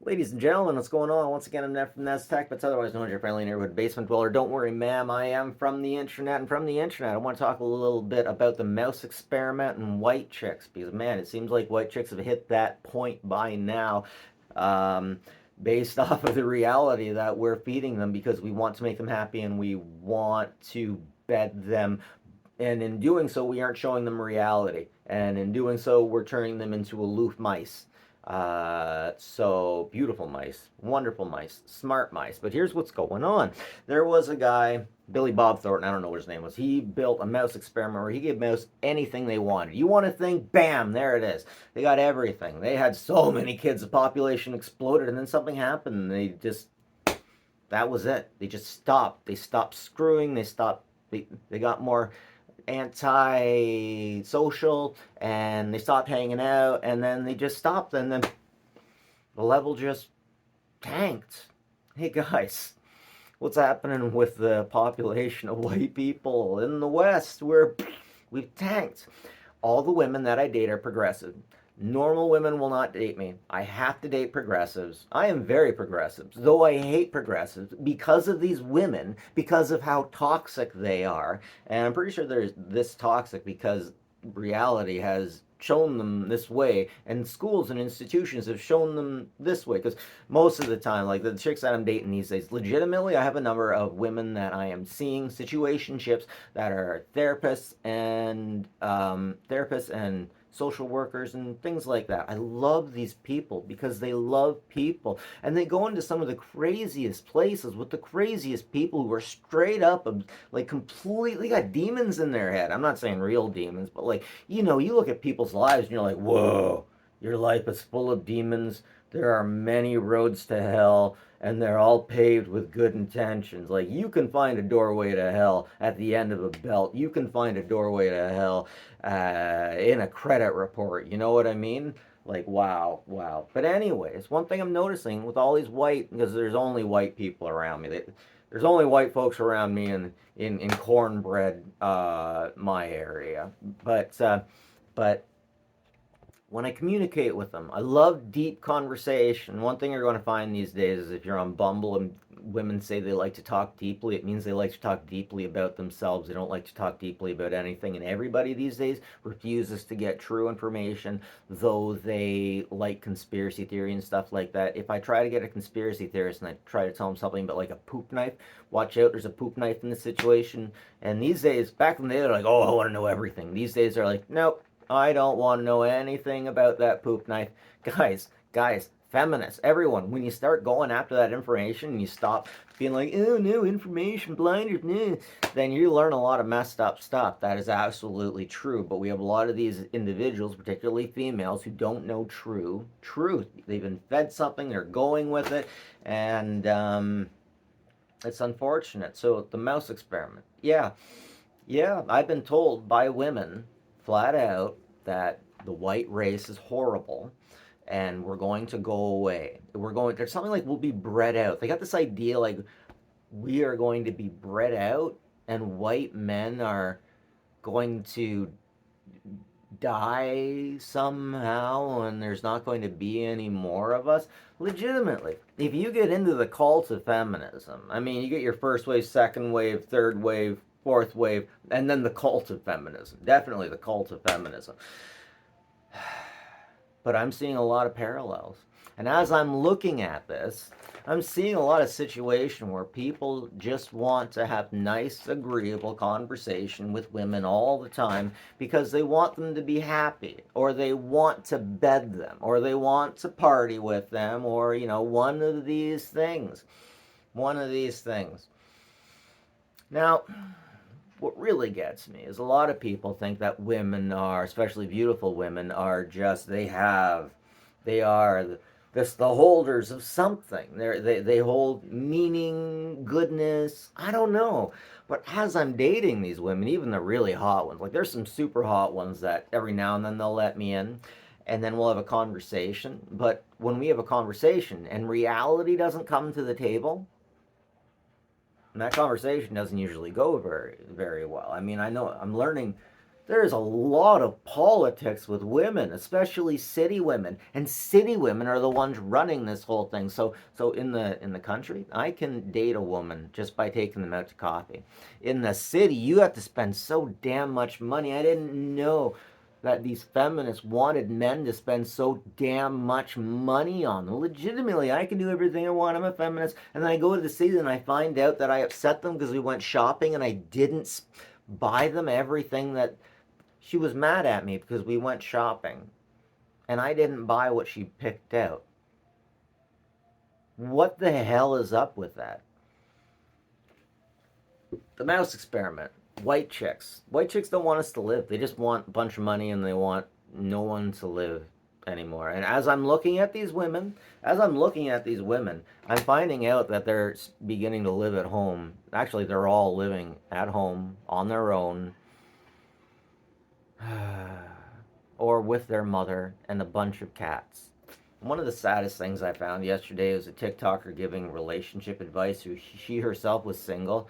Ladies and gentlemen, what's going on? Once again, I'm Ned from Tech, but otherwise known as your friendly neighborhood basement dweller. Don't worry, ma'am, I am from the internet, and from the internet, I want to talk a little bit about the mouse experiment and white chicks, because man, it seems like white chicks have hit that point by now, um, based off of the reality that we're feeding them because we want to make them happy and we want to bed them, and in doing so, we aren't showing them reality. And in doing so, we're turning them into aloof mice. So beautiful mice, wonderful mice, smart mice. But here's what's going on. There was a guy, Billy Bob Thornton, I don't know what his name was. He built a mouse experiment where he gave mouse anything they wanted. You want a thing? Bam, there it is. They got everything. They had so many kids, the population exploded, and then something happened. And that was it. They just stopped. They stopped screwing. They got more anti-social, and they stopped hanging out, and then they just stopped, and then the level just tanked. Hey guys, what's happening with the population of white people in the West? We've tanked. All the women that I date are progressive. Normal women will not date me. I have to date progressives. I am very progressive, though I hate progressives because of these women, because of how toxic they are. And I'm pretty sure they're this toxic because reality has shown them this way, and schools and institutions have shown them this way. Because most of the time, like the chicks that I'm dating these days, legitimately, I have a number of women that I am seeing situationships that are therapists and social workers and things like that. I love these people because they love people, and they go into some of the craziest places with the craziest people who are straight up like completely got demons in their head. I'm not saying real demons, but like, you look at people's lives and you're like, whoa, your life is full of demons. There are many roads to hell, and they're all paved with good intentions. Like, you can find a doorway to hell at the end of a belt. You can find a doorway to hell in a credit report. You know what I mean? Like, wow, wow. But anyways, one thing I'm noticing with all these white, because there's only white people around me. There's only white folks around me in cornbread, my area. But when I communicate with them, I love deep conversation. One thing you're going to find these days is if you're on Bumble and women say they like to talk deeply, it means they like to talk deeply about themselves. They don't like to talk deeply about anything. And everybody these days refuses to get true information, though they like conspiracy theory and stuff like that. If I try to get a conspiracy theorist and I try to tell them something about like a poop knife, watch out, there's a poop knife in the situation. And these days, back in the day, they're like, oh, I want to know everything. These days, they're like, nope, I don't want to know anything about that poop knife. Guys, feminists, everyone, when you start going after that information and you stop being like, oh no, information blinders, no, then you learn a lot of messed up stuff. That is absolutely true. But we have a lot of these individuals, particularly females, who don't know truth. They've been fed something, they're going with it, and it's unfortunate. So the mouse experiment, yeah, I've been told by women flat out that the white race is horrible and we're going to go away. There's something like we'll be bred out. They got this idea like we are going to be bred out and white men are going to die somehow and there's not going to be any more of us. Legitimately, if you get into the cult of feminism, I mean, you get your first wave, second wave, third wave, fourth wave, and then the cult of feminism. Definitely the cult of feminism. But I'm seeing a lot of parallels. And as I'm looking at this, I'm seeing a lot of situation where people just want to have nice, agreeable conversation with women all the time because they want them to be happy, or they want to bed them, or they want to party with them, or, one of these things. One of these things. Now, what really gets me is a lot of people think that women are, especially beautiful women, are just, they are the holders of something. They hold meaning, goodness, I don't know. But as I'm dating these women, even the really hot ones, like there's some super hot ones that every now and then they'll let me in, and then we'll have a conversation. But when we have a conversation and reality doesn't come to the table, and that conversation doesn't usually go very, very well. I mean, I know I'm learning There's a lot of politics with women, especially city women, and city women are the ones running this whole thing. So in the country, I can date a woman just by taking them out to coffee. In the city, you have to spend so damn much money. I didn't know that these feminists wanted men to spend so damn much money on them. Legitimately, I can do everything I want. I'm a feminist. And then I go to the city and I find out that I upset them because we went shopping and I didn't buy them everything that she was mad at me because we went shopping and I didn't buy what she picked out. What the hell is up with that? The mouse experiment. White chicks. White chicks don't want us to live. They just want a bunch of money and they want no one to live anymore. And as I'm looking at these women, I'm finding out that they're beginning to live at home. Actually, they're all living at home on their own. Or with their mother and a bunch of cats. One of the saddest things I found yesterday was a TikToker giving relationship advice who she herself was single,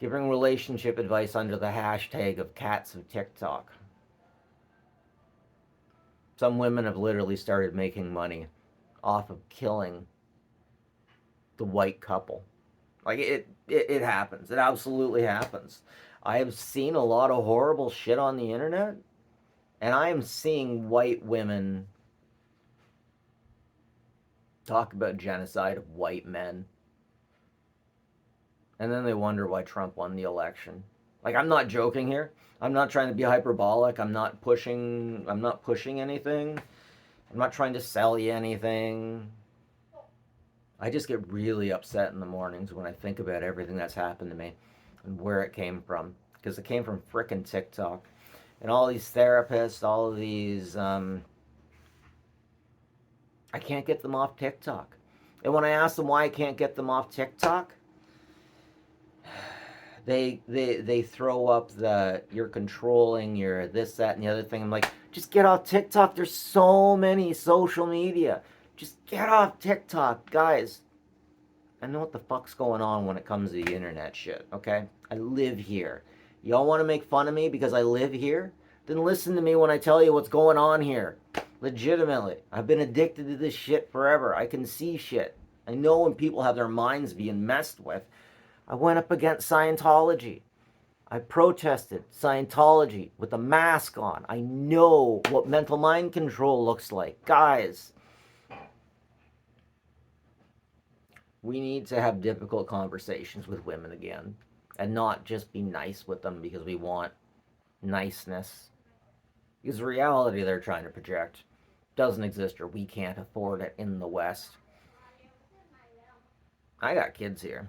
giving relationship advice under the hashtag of cats of TikTok. Some women have literally started making money off of killing the white couple. Like it happens. It absolutely happens. I have seen a lot of horrible shit on the internet, and I am seeing white women talk about genocide of white men. And then they wonder why Trump won the election. Like, I'm not joking here. I'm not trying to be hyperbolic. I'm not pushing anything. I'm not trying to sell you anything. I just get really upset in the mornings when I think about everything that's happened to me and where it came from. Because it came from frickin' TikTok. And all these therapists, all of these, I can't get them off TikTok. And when I ask them why I can't get them off TikTok, they throw up the you're controlling, you're this, that, and the other thing. I'm like, just get off TikTok. There's so many social media. Just get off TikTok, guys. I know what the fuck's going on when it comes to the internet shit, okay? I live here. Y'all want to make fun of me because I live here? Then listen to me when I tell you what's going on here. Legitimately. I've been addicted to this shit forever. I can see shit. I know when people have their minds being messed with. I went up against Scientology. I protested Scientology with a mask on. I know what mental mind control looks like. Guys, we need to have difficult conversations with women again and not just be nice with them because we want niceness. Because the reality they're trying to project doesn't exist or we can't afford it in the West. I got kids here.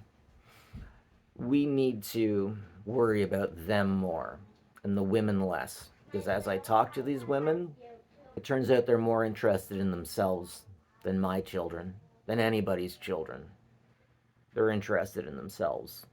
We need to worry about them more and the women less. Because as I talk to these women, it turns out they're more interested in themselves than my children, than anybody's children. They're interested in themselves.